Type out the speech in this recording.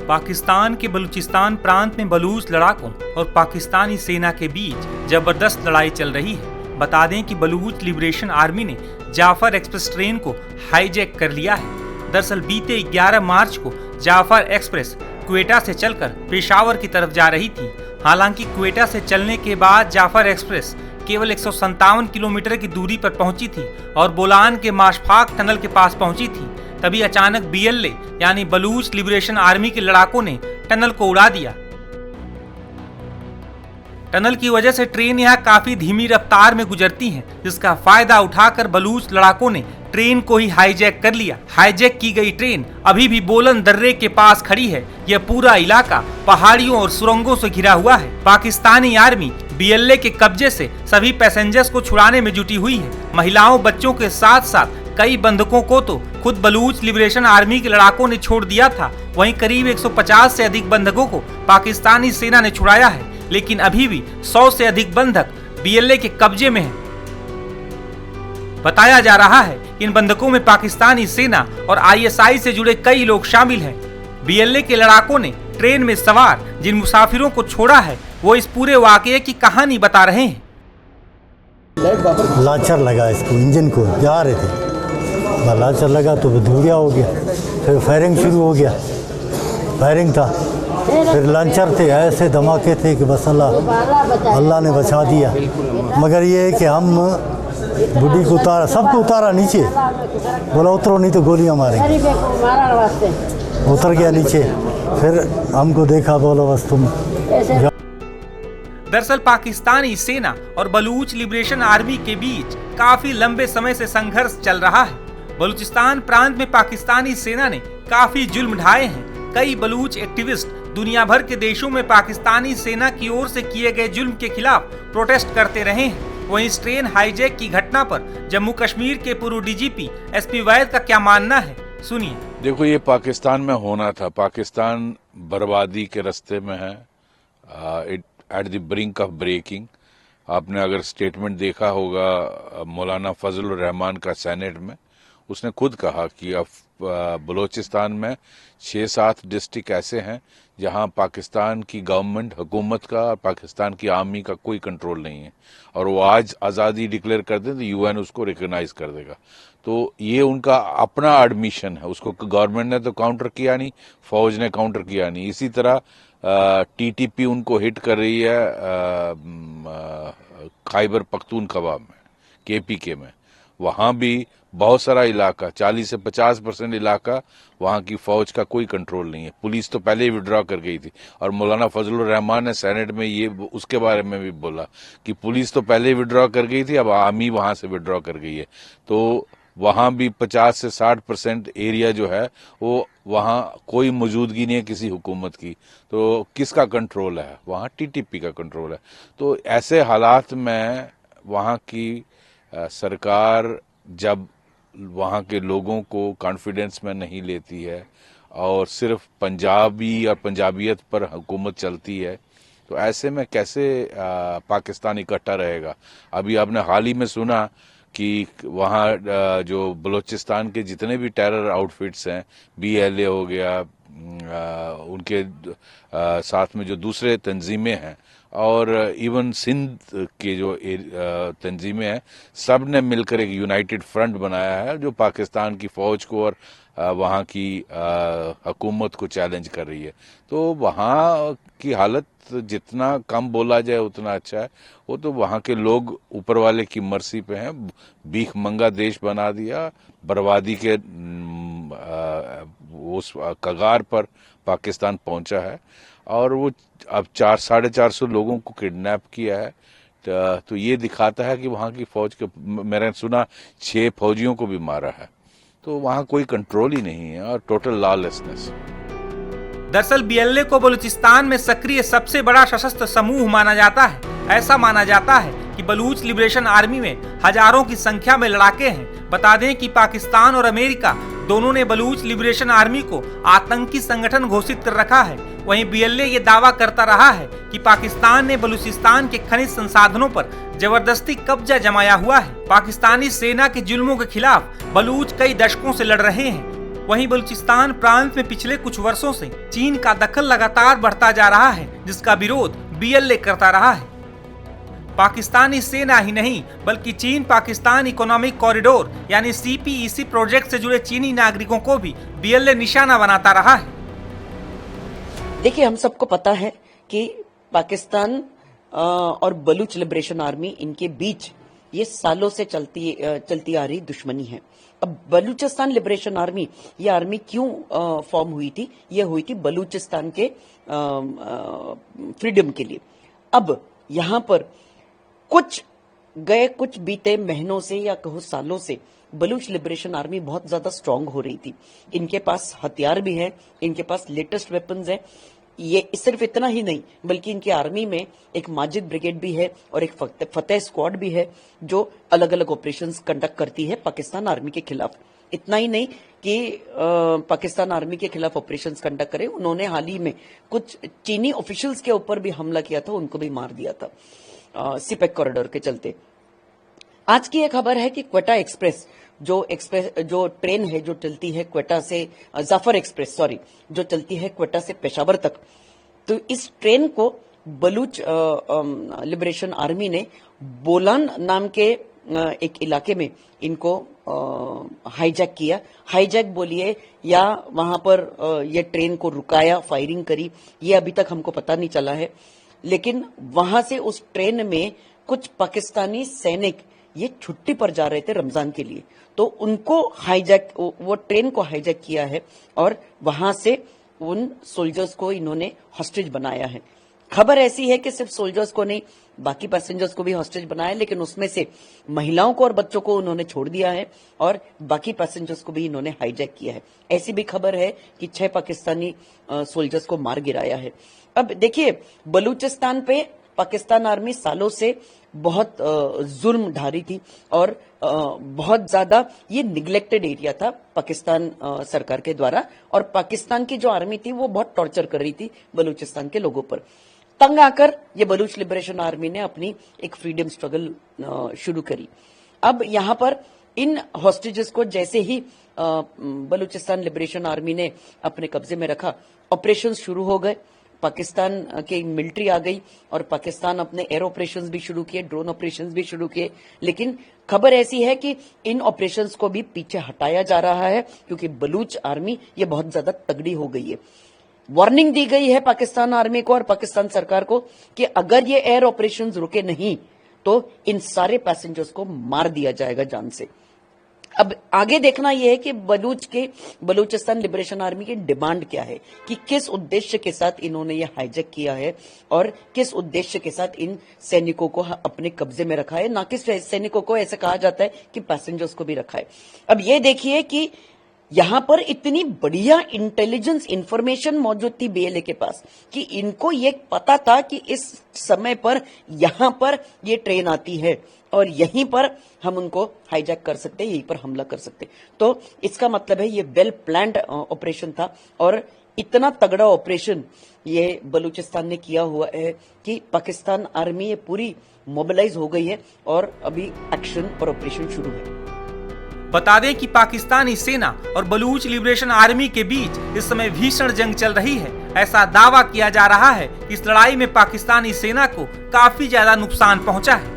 पाकिस्तान के बलूचिस्तान प्रांत में बलूच लड़ाकों और पाकिस्तानी सेना के बीच जबरदस्त लड़ाई चल रही है। बता दें कि बलूच लिबरेशन आर्मी ने जाफर एक्सप्रेस ट्रेन को हाईजैक कर लिया है। दरअसल बीते 11 मार्च को जाफर एक्सप्रेस क्वेटा से चलकर पेशावर की तरफ जा रही थी। हालांकि क्वेटा से चलने के बाद जाफर एक्सप्रेस केवल 157 किलोमीटर की दूरी पर पहुंची थी और बोलान के माशफाक टनल के पास पहुंची थी। तभी अचानक BLA यानी बलूच लिबरेशन आर्मी के लड़ाकों ने टनल को उड़ा दिया। टनल की वजह से ट्रेन यहाँ काफी धीमी रफ्तार में गुजरती है, जिसका फायदा उठाकर बलूच लड़ाकों ने ट्रेन को ही हाईजैक कर लिया। हाईजैक की गई ट्रेन अभी भी बोलन दर्रे के पास खड़ी है। यह पूरा इलाका पहाड़ियों और सुरंगों से घिरा हुआ है। पाकिस्तानी आर्मी BLA के कब्जे से सभी पैसेंजर्स को छुड़ाने में जुटी हुई है। महिलाओं, बच्चों के साथ साथ कई बंधकों को तो खुद बलूच लिबरेशन आर्मी के लड़ाकों ने छोड़ दिया था। वहीं करीब 150 से अधिक बंधकों को पाकिस्तानी सेना ने छुड़ाया है, लेकिन अभी भी 100 से अधिक बंधक BLA के कब्जे में हैं। बताया जा रहा है कि इन बंधकों में पाकिस्तानी सेना और ISI से जुड़े कई लोग शामिल हैं। BLA के लड़ाकों ने ट्रेन में सवार जिन मुसाफिरों को छोड़ा है, वो इस पूरे वाकये की कहानी बता रहे हैं। लांचर लगा इसको, इंजन को जा रहे थे, लांचर लगा तो धुरिया हो गया। फिर फायरिंग शुरू हो गया, फायरिंग था, फिर लांचर थे, ऐसे धमाके थे कि बस अल्लाह ने बचा दिया। मगर ये है कि हम बुढ़ी को उतारा, सबको उतारा नीचे, बोला उतरो नहीं तो गोलियां मारेंगे। उतर गया नीचे, फिर हमको देखा, बोला बस तुम। दरअसल पाकिस्तानी सेना और बलूच लिबरेशन आर्मी के बीच काफी लंबे समय से संघर्ष चल रहा है। बलूचिस्तान प्रांत में पाकिस्तानी सेना ने काफी जुल्म ढाए हैं। कई बलूच एक्टिविस्ट दुनिया भर के देशों में पाकिस्तानी सेना की ओर से किए गए जुल्म के खिलाफ प्रोटेस्ट करते रहे हैं। वहीं इस ट्रेन हाईजैक की घटना पर जम्मू कश्मीर के पूर्व DGP SP वैद का क्या मानना है, सुनिए। देखो, ये पाकिस्तान में होना था। पाकिस्तान बर्बादी के रास्ते में है, at the brink of breaking. आपने अगर स्टेटमेंट देखा होगा मौलाना फजलुर रहमान का सेनेट में, उसने खुद कहा कि अब बलूचिस्तान में 6-7 डिस्ट्रिक्ट ऐसे हैं जहां पाकिस्तान की गवर्नमेंट, हुकूमत का और पाकिस्तान की आर्मी का कोई कंट्रोल नहीं है, और वो आज आज़ादी डिक्लेयर कर दे तो UN उसको रिकॉग्नाइज कर देगा। तो ये उनका अपना एडमिशन है, उसको गवर्नमेंट ने तो काउंटर किया नहीं, फौज ने काउंटर किया नहीं। इसी तरह TTP उनको हिट कर रही है खैबर पख्तूनख्वा में, KPK में। वहां भी बहुत सारा इलाका, 40 से 50% इलाका, वहां की फौज का कोई कंट्रोल नहीं है। पुलिस तो पहले ही विड्रॉ कर गई थी, और मौलाना फजलुर रहमान ने सेनेट में ये उसके बारे में भी बोला कि पुलिस तो पहले ही विड्रॉ कर गई थी, अब आर्मी वहां से विड्रॉ कर गई है। तो वहां भी 50 से 60% एरिया जो है वो वहां कोई मौजूदगी नहीं है किसी हुकूमत की। तो किसका कंट्रोल है? वहां TTP का कंट्रोल है। तो ऐसे हालात में वहां की सरकार जब वहाँ के लोगों को कॉन्फिडेंस में नहीं लेती है और सिर्फ पंजाबी और पंजाबियत पर हुकूमत चलती है, तो ऐसे में कैसे पाकिस्तान इकट्ठा रहेगा? अभी आपने हाल ही में सुना कि वहाँ जो बलूचिस्तान के जितने भी टेरर आउटफिट्स हैं, BLA हो गया, उनके साथ में जो दूसरे तंजीमें हैं, और इवन सिंध के जो तंजीमें हैं, सब ने मिलकर एक यूनाइटेड फ्रंट बनाया है जो पाकिस्तान की फौज को और वहाँ की हुकूमत को चैलेंज कर रही है। तो वहाँ की हालत जितना कम बोला जाए उतना अच्छा है। वो तो वहाँ के लोग ऊपर वाले की मर्जी पे हैं। भीख मंगा देश बना दिया, बर्बादी के उस कगार पर पाकिस्तान पहुंचा है, और वो अब 400-450 लोगों को किडनैप किया है। तो ये दिखाता है कि वहाँ की फौज के, मैंने सुना 6 फौजियों को भी मारा है। तो वहाँ कोई कंट्रोल ही नहीं है और टोटल लॉलेसनेस। दरअसल BLA को बलूचिस्तान में सक्रिय सबसे बड़ा सशस्त्र समूह माना जाता है। ऐसा माना जाता है कि बलूच लिबरेशन आर्मी में हजारों की संख्या में लड़ाके हैं। बता दें कि पाकिस्तान और अमेरिका दोनों ने बलूच लिबरेशन आर्मी को आतंकी संगठन घोषित कर रखा है। वहीं BLA ये दावा करता रहा है कि पाकिस्तान ने बलूचिस्तान के खनिज संसाधनों पर जबरदस्ती कब्जा जमाया हुआ है। पाकिस्तानी सेना के जुल्मों के खिलाफ बलूच कई दशकों से लड़ रहे हैं। वहीं बलूचिस्तान प्रांत में पिछले कुछ वर्षों से चीन का दखल लगातार बढ़ता जा रहा है, जिसका विरोध BLA करता रहा है। पाकिस्तानी सेना ही नहीं बल्कि चीन पाकिस्तान इकोनॉमिक कॉरिडोर यानी CPEC प्रोजेक्ट से जुड़े चीनी नागरिकों को भी BLA निशाना बनाता रहा है। देखिए, हम सबको पता है कि पाकिस्तान और बलूच लिबरेशन आर्मी, इनके बीच ये सालों से चलती आ रही दुश्मनी है। अब बलूचिस्तान लिबरेशन आर्मी, ये आर्मी क्यों फॉर्म हुई थी? ये हुई थी बलूचिस्तान के फ्रीडम के लिए। अब यहाँ पर कुछ बीते महीनों से या कहो सालों से बलूच लिबरेशन आर्मी बहुत ज्यादा स्ट्रांग हो रही थी। इनके पास हथियार भी है, इनके पास लेटेस्ट वेपन्स है। ये सिर्फ इतना ही नहीं बल्कि इनकी आर्मी में एक माजिद ब्रिगेड भी है और एक फतेह स्क्वाड भी है जो अलग अलग ऑपरेशंस कंडक्ट करती है पाकिस्तान आर्मी के खिलाफ। इतना ही नहीं कि पाकिस्तान आर्मी के खिलाफ ऑपरेशंस कंडक्ट करे, उन्होंने हाल ही में कुछ चीनी ऑफिशियल्स के ऊपर भी हमला किया था, उनको भी मार दिया था सिपेक कॉरिडोर के चलते। आज की एक खबर है कि क्वेटा एक्सप्रेस जो ट्रेन है जो चलती है क्वेटा से जाफर एक्सप्रेस जो चलती है क्वेटा से पेशावर तक, तो इस ट्रेन को बलूच लिबरेशन आर्मी ने बोलान नाम के एक इलाके में इनको हाईजैक किया। हाईजैक बोलिए या वहां पर ये ट्रेन को रुकाया, फायरिंग करी, ये अभी तक हमको पता नहीं चला है। लेकिन वहां से उस ट्रेन में कुछ पाकिस्तानी सैनिक ये छुट्टी पर जा रहे थे रमजान के लिए, तो उनको वो ट्रेन को हाईजैक किया है और वहां से उन सोल्जर्स को इन्होंने हॉस्टेज बनाया है। खबर ऐसी है कि सिर्फ सोल्जर्स को नहीं, बाकी पैसेंजर्स को भी हॉस्टेज बनाया, लेकिन उसमें से महिलाओं को और बच्चों को उन्होंने छोड़ दिया है और बाकी पैसेंजर्स को भी इन्होंने हाईजैक किया है। ऐसी भी खबर है कि 6 पाकिस्तानी सोल्जर्स को मार गिराया है। अब देखिए, बलूचिस्तान पे पाकिस्तान आर्मी सालों से बहुत जुल्म ढा रही थी और बहुत ज्यादा ये निग्लेक्टेड एरिया था पाकिस्तान सरकार के द्वारा, और पाकिस्तान की जो आर्मी थी वो बहुत टॉर्चर कर रही थी बलूचिस्तान के लोगों पर। तंग आकर ये बलूच लिबरेशन आर्मी ने अपनी एक फ्रीडम स्ट्रगल शुरू करी। अब यहाँ पर इन हॉस्टेजेस को जैसे ही बलूचिस्तान लिबरेशन आर्मी ने अपने कब्जे में रखा, ऑपरेशन शुरू हो गए। पाकिस्तान की मिलिट्री आ गई और पाकिस्तान अपने एयर ऑपरेशंस भी शुरू किए, ड्रोन ऑपरेशंस भी शुरू किए। लेकिन खबर ऐसी है कि इन ऑपरेशंस को भी पीछे हटाया जा रहा है क्योंकि बलूच आर्मी ये बहुत ज्यादा तगड़ी हो गई है। वार्निंग दी गई है पाकिस्तान आर्मी को और पाकिस्तान सरकार को कि अगर ये एयर ऑपरेशंस रुके नहीं तो इन सारे पैसेंजर्स को मार दिया जाएगा जान से। अब आगे देखना यह है कि बलूचिस्तान लिबरेशन आर्मी की डिमांड क्या है, कि किस उद्देश्य के साथ इन्होंने ये हाईजैक किया है और किस उद्देश्य के साथ इन सैनिकों को अपने कब्जे में रखा है। ना कि सैनिकों को ऐसे कहा जाता है कि पैसेंजर्स को भी रखा है। अब ये देखिए कि यहां पर इतनी बढ़िया इंटेलिजेंस इंफॉर्मेशन मौजूद थी BLA के पास कि इनको ये पता था कि इस समय पर यहां पर ये ट्रेन आती है और यहीं पर हम उनको हाईजैक कर सकते हैं, यहीं पर हमला कर सकते। तो इसका मतलब है ये वेल प्लान्ड ऑपरेशन था और इतना तगड़ा ऑपरेशन ये बलूचिस्तान ने किया हुआ है कि पाकिस्तान आर्मी ये पूरी मोबिलाइज हो गई है और अभी एक्शन और ऑपरेशन शुरू है। बता दें कि पाकिस्तानी सेना और बलूच लिबरेशन आर्मी के बीच इस समय भीषण जंग चल रही है। ऐसा दावा किया जा रहा है कि इस लड़ाई में पाकिस्तानी सेना को काफी ज्यादा नुकसान पहुंचा है।